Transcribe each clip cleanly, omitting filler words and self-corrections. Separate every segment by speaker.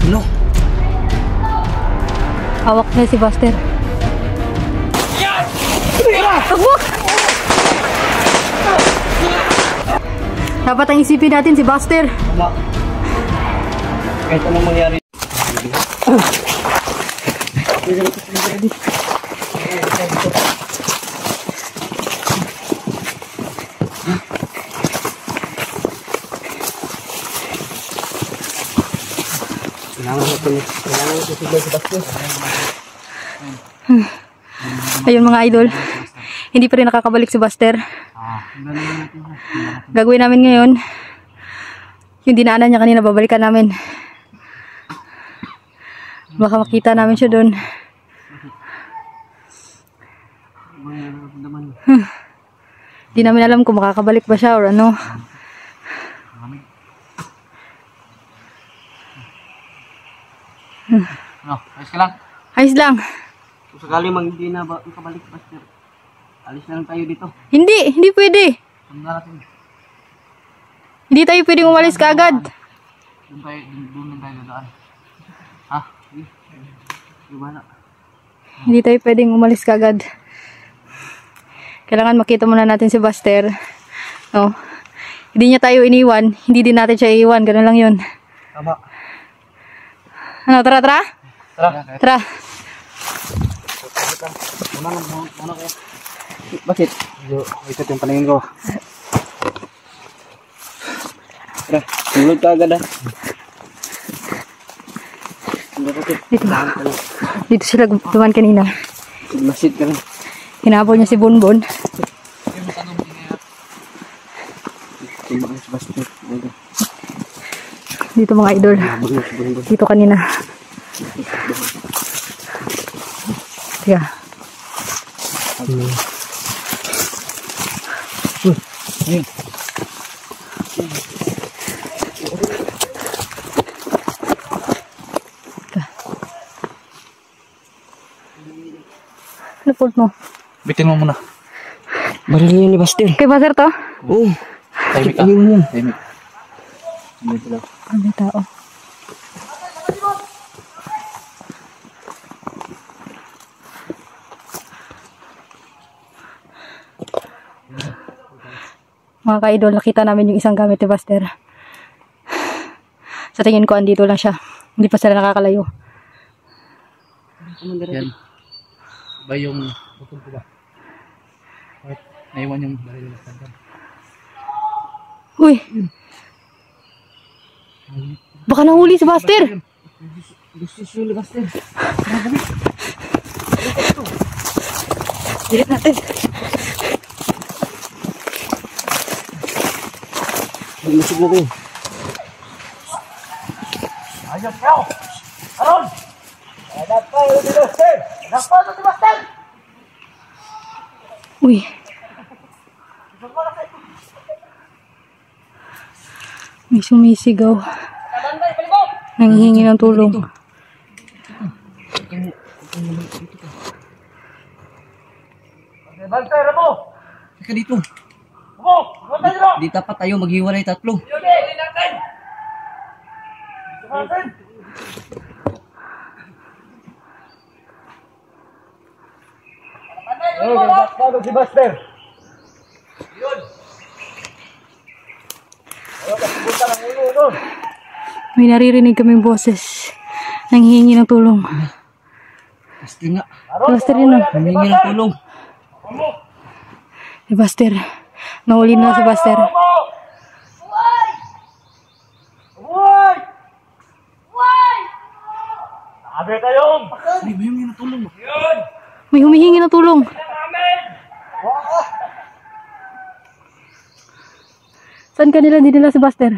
Speaker 1: Ano?
Speaker 2: Hawak niya si Buster. Takbo! Dapat ang isipin natin si Buster.
Speaker 1: Tama. Kahit anong mangyari.
Speaker 2: Ayun mga idol, hindi pa rin nakakabalik si Buster. Gagawin namin ngayon yung dinaanan niya kanina, babalikan namin. Baka makita namin siya doon. Hindi namin alam kung makakabalik ba siya or ano.
Speaker 1: Ano? Ayos ka lang?
Speaker 2: Ayos lang.
Speaker 1: Kung sakali hindi na ba makabalik, Buster, alis na lang tayo dito.
Speaker 2: Hindi pwede.
Speaker 1: Saan na natin?
Speaker 2: Hindi tayo pwedeng umalis kaagad.
Speaker 1: Doon lang tayo dadaan. Ha? Gimana?
Speaker 2: Hindi tayo pwedeng umalis kaagad. Kailangan makita muna natin si Buster. No? Hindi niya tayo iniwan, hindi din natin siya iiwan. Ganun lang yun.
Speaker 1: Tama.
Speaker 2: Ano, tara.
Speaker 1: Tara. Muna kayo. Bakit? Ito yung paningin ko. Tara, tulog ka agad ah.
Speaker 2: Dito sila duman kanina.
Speaker 1: Masid ka rin.
Speaker 2: Hinabol niya si Bonbon. Dito mga idol. Dito kanina. Tiga. Ano pult mo?
Speaker 1: Bitin mo muna. Baril yun ni Buster.
Speaker 2: Kay Buster to?
Speaker 1: Oo. Tahimik ka. Tahimik. Tahimik lang.
Speaker 2: Ano tao? Mga ka-idol, nakita namin yung isang gamit ni Buster. Sa tingin ko, andito lang siya. Hindi pa sila nakakalayo.
Speaker 1: Yan. Ba yung putol ko ba? Naiwan yung baril ng standard.
Speaker 2: Uy! Baka nahuli si Buster!
Speaker 1: Gusto si Buster.
Speaker 2: Hirit natin.
Speaker 1: Masig na rin. Ayos ka! Aron! Anak pa yun si Buster! Anak pa yun si Buster!
Speaker 2: Uy! May sumisigaw. Nanghihingi ng tulong.
Speaker 1: Buster, mo! Teka dito. Di tapat tayo maghiwalay tatlo. Bago si Buster.
Speaker 2: May naririnig kaming boses. Nanghihingi ng tulong.
Speaker 1: Buster nga.
Speaker 2: Buster yun o.
Speaker 1: Humingi ng tulong.
Speaker 2: Si Buster. Nahuli na si Buster.
Speaker 1: Sabi kayo! May humingi ng tulong.
Speaker 2: May humihingi ng tulong. Saan kanila dinila si Buster?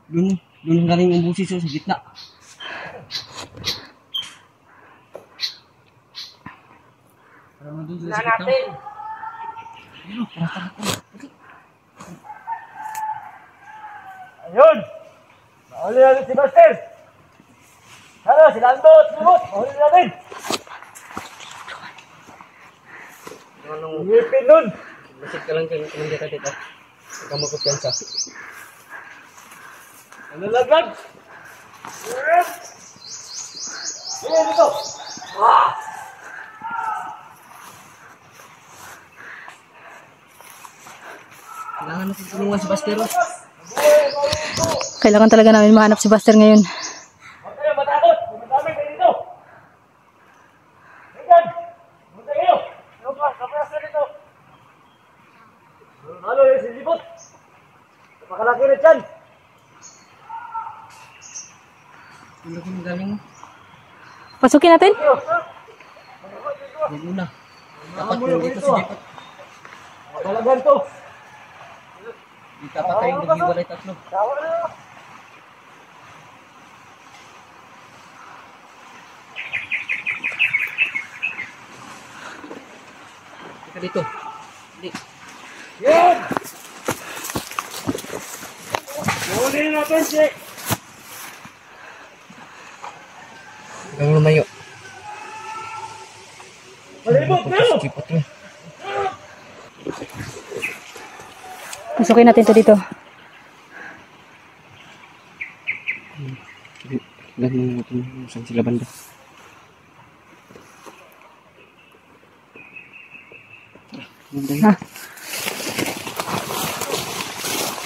Speaker 1: Doon galing ang busis sa gitna. Wala natin. Ayun! Mahuli natin si Buster! Sana, si Lando at Lumot! Mahuli natin! Ngipin nun! Masig ka lang kayo kung dito dito. Huwag kang makutyansa. Ano laglag? Dito.
Speaker 3: Kailangan natin tulungan si Bastero.
Speaker 2: Kailangan talaga namin mahanap si Buster ngayon.
Speaker 1: Huwag kayo matakot. Madami kayo dito. Tingnan. Punta kayo. Ano pa? Kapras na dito. Halo yung silibot. Napakalaki na dyan.
Speaker 3: Ang laki ng galing mo.
Speaker 2: Pasukin natin?
Speaker 3: Huwag muna. Dapat mo dito si Jepot.
Speaker 1: Makalagan to.
Speaker 3: Di dapat tayong nag-iwalay tatlo.
Speaker 1: Tawa na.
Speaker 3: Teka dito. Hindi.
Speaker 1: Yan! Huli natin si...
Speaker 3: Huwag lumayo.
Speaker 1: Palibot na!
Speaker 3: Jepot mo.
Speaker 2: Pasukin natin to dito.
Speaker 3: Tignan mo kung saan sila banda.
Speaker 2: Ha?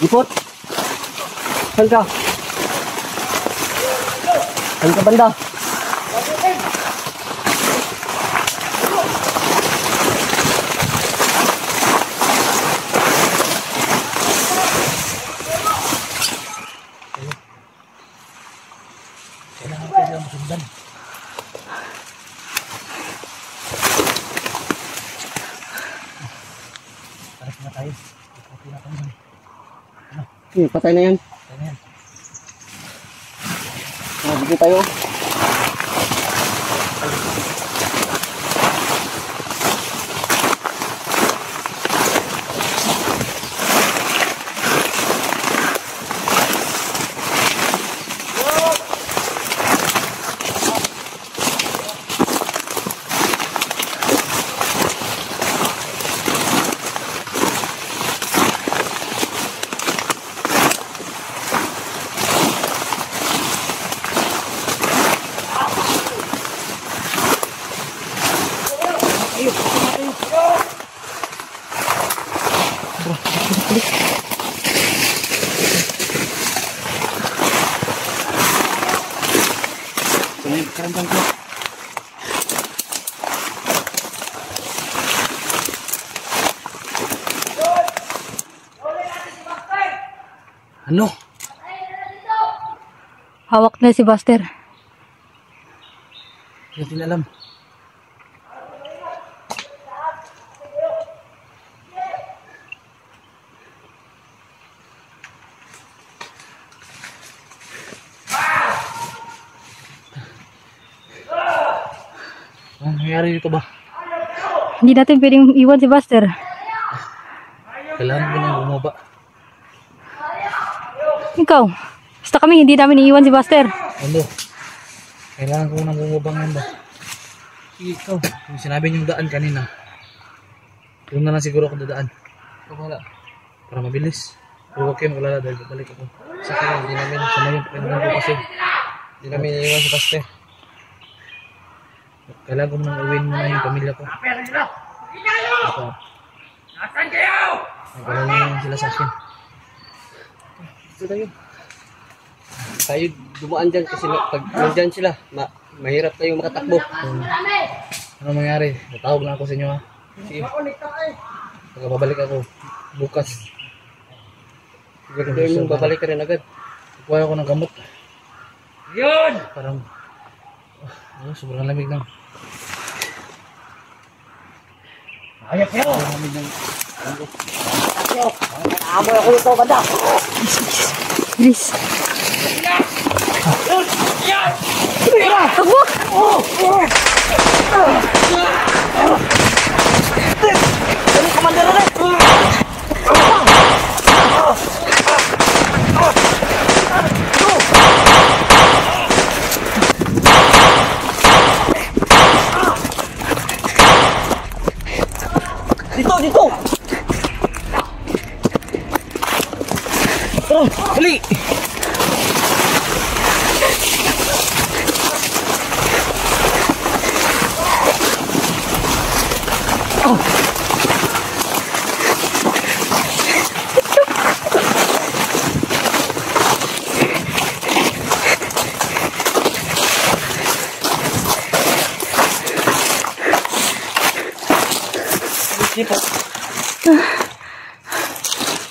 Speaker 3: Jepot! Saan ka? Saan ka banda? Patay na yan. Dito tayo. Karamdam ko. Ano?
Speaker 2: Hawak na si Buster.
Speaker 3: Hindi natin alam. Anong nangyari dito ba?
Speaker 2: Hindi natin pwedeng iwan si Buster.
Speaker 3: Kailangan mo nang bumaba.
Speaker 2: Ikaw. Basta kami, hindi namin iiwan si Buster.
Speaker 3: Ano? Kailangan ko nang bumaba ngayon ba? Sige, ikaw. Yung sinabi niyong daan kanina. Doon na lang siguro ako dadaan. Ikaw wala. Para mabilis. Pero huwag kayo maglala dahil babalik ako. Sa kanya, hindi namin samayin pakiramdam ko kasi. Hindi namin iiwan si Buster. Kailangan ko nang uwiin muna yung pamilya ko. Ito.
Speaker 1: Nasaan kayo?
Speaker 3: Nagkalala naman sila sa akin. Ito tayo. Tayo dumaan dyan kasi pag nandyan sila, mahirap tayong makatakbo. Ano mangyari? Natawag lang ako sa inyo ha. Sige. Pagkababalik ako bukas. Siguro yung babalik ka rin agad. Kukuha ako ng gamot.
Speaker 1: Yun!
Speaker 3: Parang sobrang lamig lang.
Speaker 1: Ayok kayo!
Speaker 3: Lamig ng
Speaker 1: Amoy ako dito, banda!
Speaker 2: Bilis. Takbo!
Speaker 1: Ano commander na rin? Dito, dito!
Speaker 3: Oh, dali!
Speaker 1: Sipot.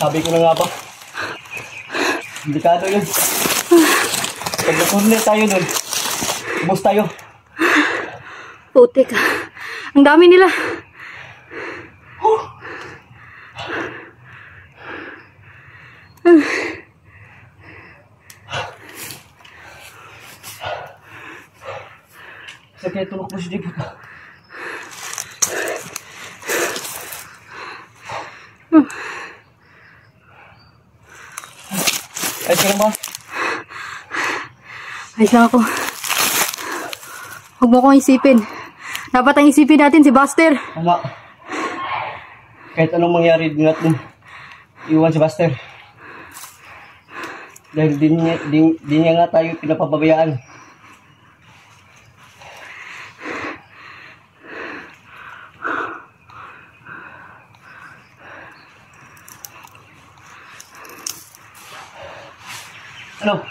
Speaker 1: Sabi ko na nga ba? Delikado yun. Pag napunit tayo dun, ubos tayo.
Speaker 2: Putik. Ang dami nila.
Speaker 1: Sakit tulog mo si Dipot. Ay, sila ba?
Speaker 2: Ayos lang ako. Huwag mo akong isipin. Dapat ang isipin natin si Buster.
Speaker 1: Tama. Kahit anong mangyari, di natin iwan si Buster. Dahil di niya nga tayo pinapababayaan. Ano?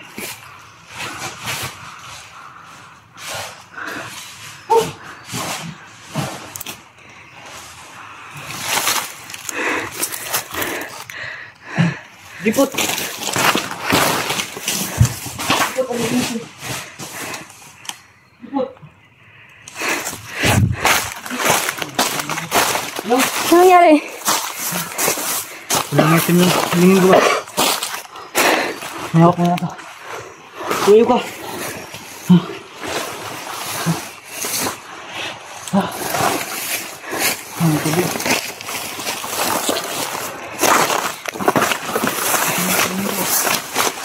Speaker 1: Dipot! Dipot, ano yun? Dipot! Ano?
Speaker 2: Ano nangyari?
Speaker 3: Walang item lang. Hilingin ko ba?
Speaker 1: Mayawak na ito. Tumayo ka. Ang tubig.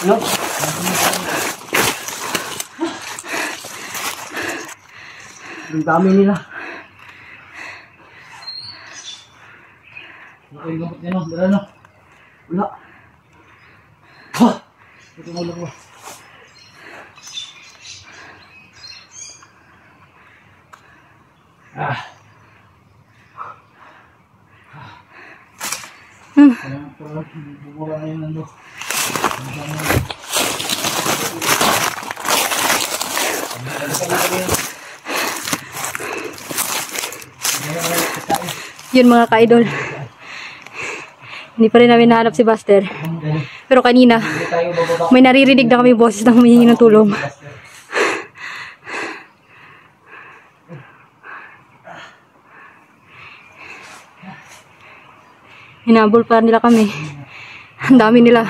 Speaker 1: Ano? Ang dami nila.
Speaker 3: Okay, gamot niya no. Dala no.
Speaker 1: Wala. Ha!
Speaker 3: Ito mo lang ba? Ah. Salamat po. Bumula na yun nando.
Speaker 2: Yun mga ka-idol. Hindi pa rin namin nahanap si Buster. Pero kanina, may naririnig na kami boses na humihingi ng tulong. Hinabol pa nila kami. Ang dami nila.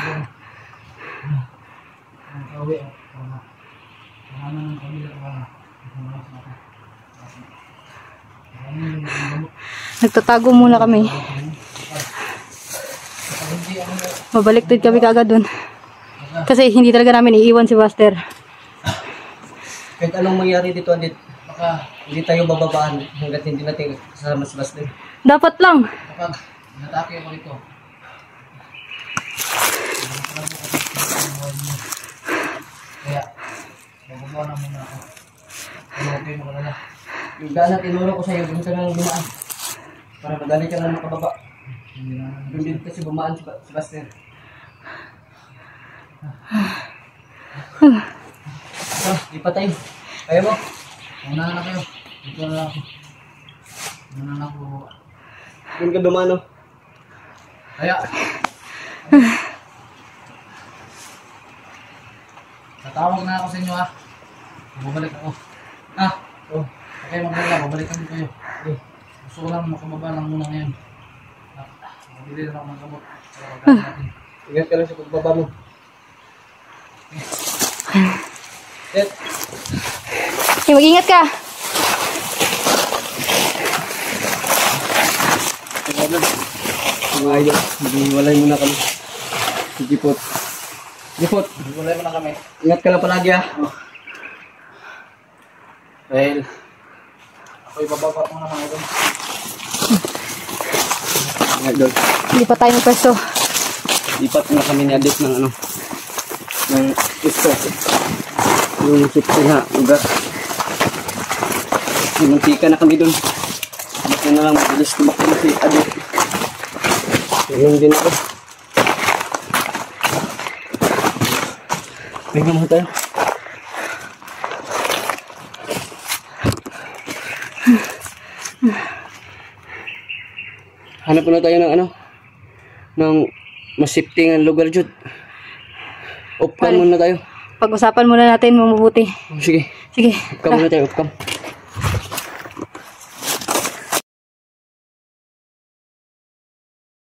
Speaker 2: Nagtatago muna kami. Mabaliktad kami kagad dun. Kasi hindi talaga namin iiwan si Buster.
Speaker 1: Kahit anong mangyari dito, baka hindi tayo bababaan hanggat hindi natin kasama si Buster.
Speaker 2: Dapat lang.
Speaker 3: Kapag natake ako dito. Kaya, magugawa na muna ako. Ano okay mo ka na.
Speaker 1: Yung daan tinuro ko sa'yo, doon ka nang bumaan. Para madali ka nang makababa. Doon din kasi bumaan si Buster. Di pa tayo. Kaya mo?
Speaker 3: Una na kayo. Dito na ako. Una na ako.
Speaker 1: Doon ka dumano.
Speaker 3: Kaya. Tatawag na ako sa inyo ha. Babalik ako. Ah.
Speaker 1: Oh.
Speaker 3: Okay, magdala. Babalikan din kayo. Gusto ko lang makababa lang muna ngayon. Mabili na ako ng gamot. Para magkakain natin.
Speaker 1: Ingat ka lang sa pagbaba mo. Set.
Speaker 2: Okay, mag-ingat ka.
Speaker 1: Mga idol, mag-iwalay muna kami. Si Dipot. Dipot,
Speaker 3: Wala mo na kami.
Speaker 1: ingat ka lang palagi ha.
Speaker 3: Dahil ako'y bababa mo na mga idol.
Speaker 1: Mga idol,
Speaker 2: Hindi pa tayo magpwesto.
Speaker 1: lipat na kami ni Adik ng ano, ng isto. Yung sipsi na lugar. Sinuntika na kami dun. Yun na lang, mabilis tumakbo si Adi. Yun din ako. Bigla mo tayo. Hanap na tayo ng ano, ng masifting ang lugar, Jud. Upcam muna tayo.
Speaker 2: Pag-usapan muna natin mabuti.
Speaker 1: Sige.
Speaker 2: Sige.
Speaker 1: Upcam muna tayo, upcam.